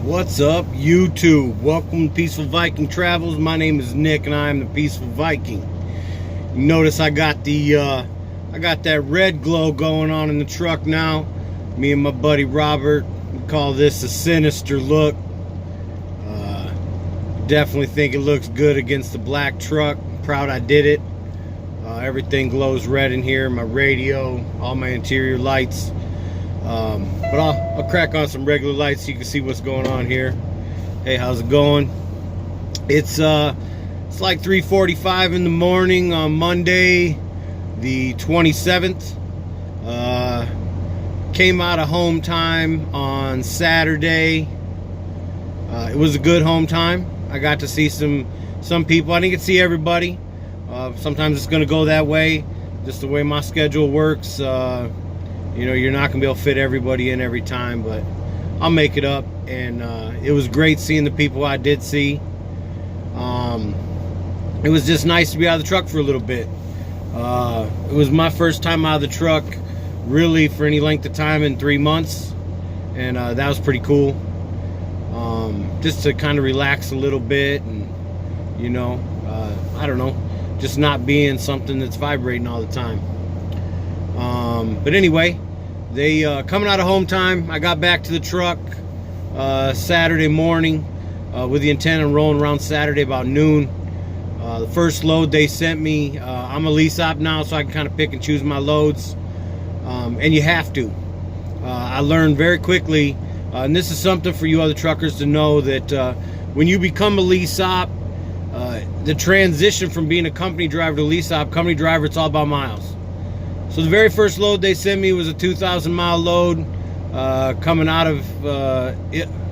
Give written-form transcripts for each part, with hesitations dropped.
What's up, YouTube? Welcome to Peaceful Viking Travels. My name is Nick, and I am the Peaceful Viking. You notice I got that red glow going on in the truck now. Me and my buddy Robert, we call this a sinister look. Definitely think it looks good against the black truck. Proud I did it. Everything glows red in here. My radio, all my interior lights. But I'll crack on some regular lights so you can see what's going on here. Hey, how's it going? It's like 3:45 in the morning on Monday, the 27th. Came out of home time on Saturday. It was a good home time. I got to see some people. I didn't get to see everybody. Sometimes it's going to go that way, just the way my schedule works. You know, you're not going to be able to fit everybody in every time, but I'll make it up. And it was great seeing the people I did see. It was just nice to be out of the truck for a little bit. It was my first time out of the truck, really, for any length of time in 3 months. And that was pretty cool. Just to kind of relax a little bit and, you know, I don't know, just not being something that's vibrating all the time. But anyway, they coming out of home time, I got back to the truck Saturday morning with the intent of rolling around Saturday about noon. The first load they sent me, I'm a lease op now, so I can kind of pick and choose my loads, and you have to. I learned very quickly, and this is something for you other truckers to know, that when you become a lease op, the transition from being a company driver to lease op, company driver, it's all about miles. So the very first load they sent me was a 2,000 mile load coming out of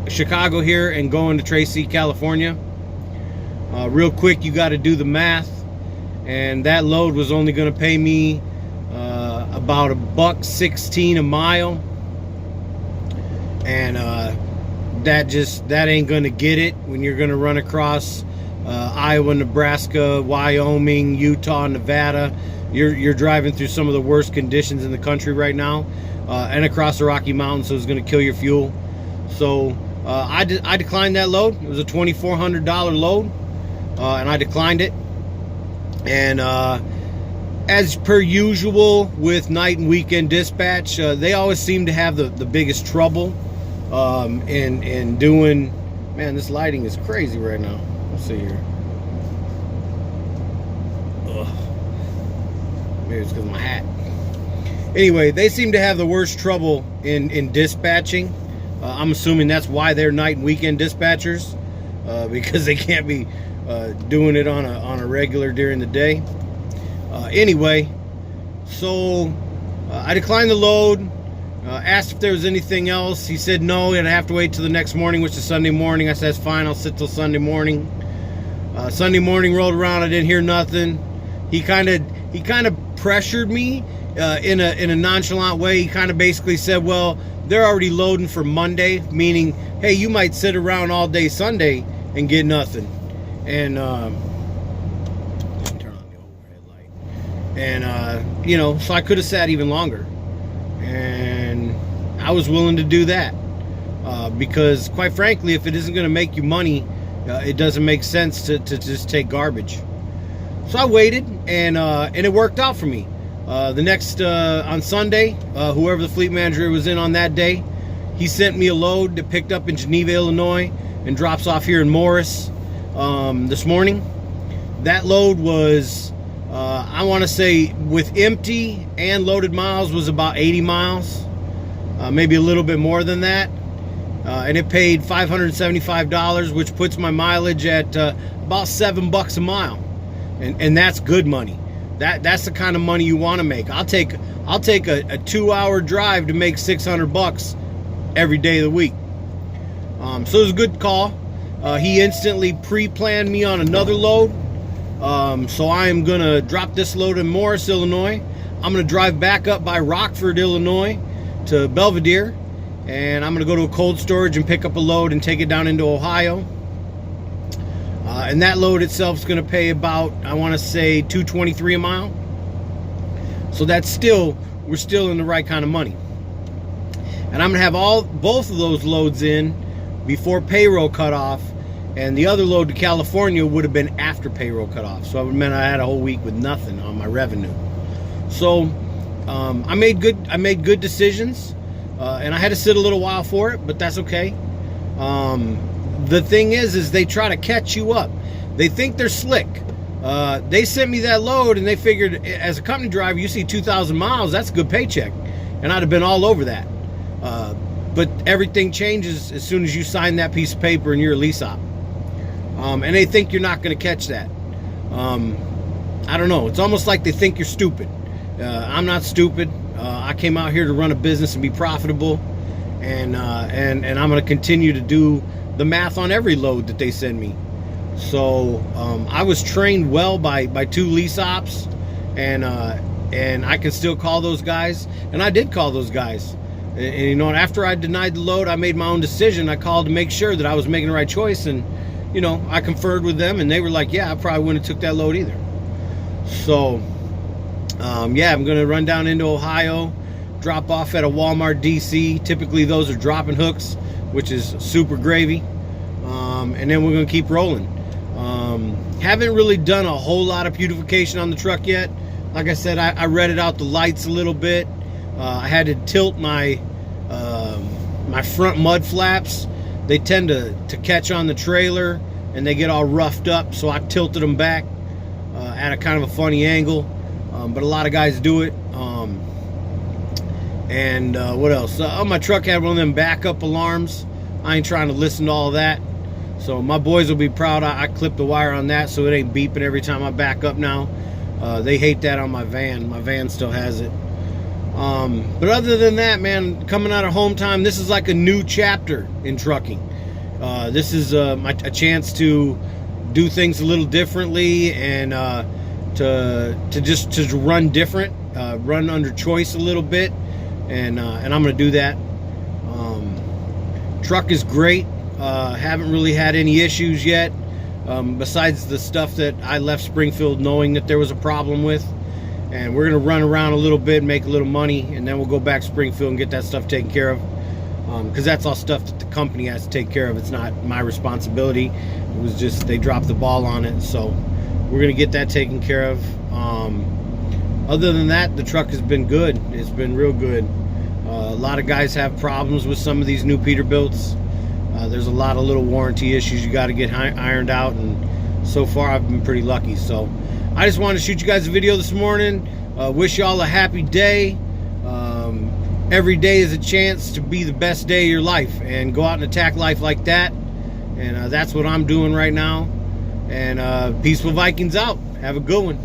Chicago here and going to Tracy, California. Real quick, you got to do the math, and that load was only going to pay me about $1.16 a mile, and that ain't going to get it when you're going to run across Iowa, Nebraska, Wyoming, Utah, Nevada. You're driving through some of the worst conditions in the country right now, and across the Rocky Mountains, so it's going to kill your fuel. So I declined that load. It was a $2,400 load, and I declined it. And as per usual with night and weekend dispatch, they always seem to have the biggest trouble in doing. Man, this lighting is crazy right now. Let's see here. Ugh. Maybe it's because of my hat. Anyway, they seem to have the worst trouble in dispatching. I'm assuming that's why they're night and weekend dispatchers, because they can't be doing it on a regular during the day. Anyway, so I declined the load. Asked if there was anything else. He said no, I'd have to wait till the next morning, which is Sunday morning. I said, that's fine, I'll sit till Sunday morning. Sunday morning rolled around, I didn't hear nothing. He kind of pressured me in a nonchalant way. He kind of basically said, well, they're already loading for Monday, meaning, hey, you might sit around all day Sunday and get nothing. And turn on the overhead light. And you know, so I could have sat even longer, and I was willing to do that, because quite frankly, if it isn't going to make you money, it doesn't make sense to just take garbage. So I waited, and it worked out for me. The next on Sunday, whoever the fleet manager was in on that day, he sent me a load that picked up in Geneva, Illinois, and drops off here in Morris this morning. That load was, I want to say, with empty and loaded miles, was about 80 miles, maybe a little bit more than that. And it paid $575, which puts my mileage at about $7 a mile, and that's good money. That's the kind of money you want to make. I'll take a 2-hour drive to make $600 every day of the week. So it was a good call. He instantly pre-planned me on another load. So I am gonna drop this load in Morris, Illinois. I'm gonna drive back up by Rockford, Illinois, to Belvedere. And I'm going to go to a cold storage and pick up a load and take it down into Ohio. And that load itself is going to pay about, I want to say, $223 a mile. So that's still, we're still in the right kind of money. And I'm going to have both of those loads in before payroll cutoff, and the other load to California would have been after payroll cutoff. So it meant I had a whole week with nothing on my revenue. So I made good decisions, and I had to sit a little while for it, but that's okay. The thing is they try to catch you up. They think they're slick. They sent me that load, and they figured, as a company driver, you see 2,000 miles, that's a good paycheck, and I'd have been all over that. But everything changes as soon as you sign that piece of paper and you're a lease op. And they think you're not going to catch that. I don't know. It's almost like they think you're stupid. I'm not stupid. I came out here to run a business and be profitable, and I'm going to continue to do the math on every load that they send me. So I was trained well by 2 lease ops, and I can still call those guys, and I did call those guys. And you know, after I denied the load, I made my own decision. I called to make sure that I was making the right choice, and you know, I conferred with them, and they were like, yeah, I probably wouldn't have took that load either. So yeah, I'm gonna run down into Ohio, drop off at a Walmart DC. Typically those are dropping hooks, which is super gravy. And then we're gonna keep rolling. Haven't really done a whole lot of beautification on the truck yet. Like I said, I redded out the lights a little bit. I had to tilt my my front mud flaps. They tend to catch on the trailer, and they get all roughed up, so I tilted them back at a kind of a funny angle. But a lot of guys do it. And what else? My truck had one of them backup alarms. I ain't trying to listen to all of that. So my boys will be proud. I clipped the wire on that so it ain't beeping every time I back up now. They hate that on my van. My van still has it. But other than that, man, coming out of home time, this is like a new chapter in trucking. This is a chance to do things a little differently, and to run different, run under choice a little bit, and I'm gonna do that. Truck is great. Haven't really had any issues yet, besides the stuff that I left Springfield knowing that there was a problem with. And we're going to run around a little bit, make a little money, and then we'll go back to Springfield and get that stuff taken care of. Because that's all stuff that the company has to take care of. It's not my responsibility. It was just they dropped the ball on it. So we're going to get that taken care of. Other than that, the truck has been good. It's been real good. A lot of guys have problems with some of these new Peterbilts. There's a lot of little warranty issues you got to get ironed out, and so far I've been pretty lucky. So I just wanted to shoot you guys a video this morning. Wish y'all a happy day. Every day is a chance to be the best day of your life, and go out and attack life like that. And that's what I'm doing right now. And Peaceful Vikings out. Have a good one.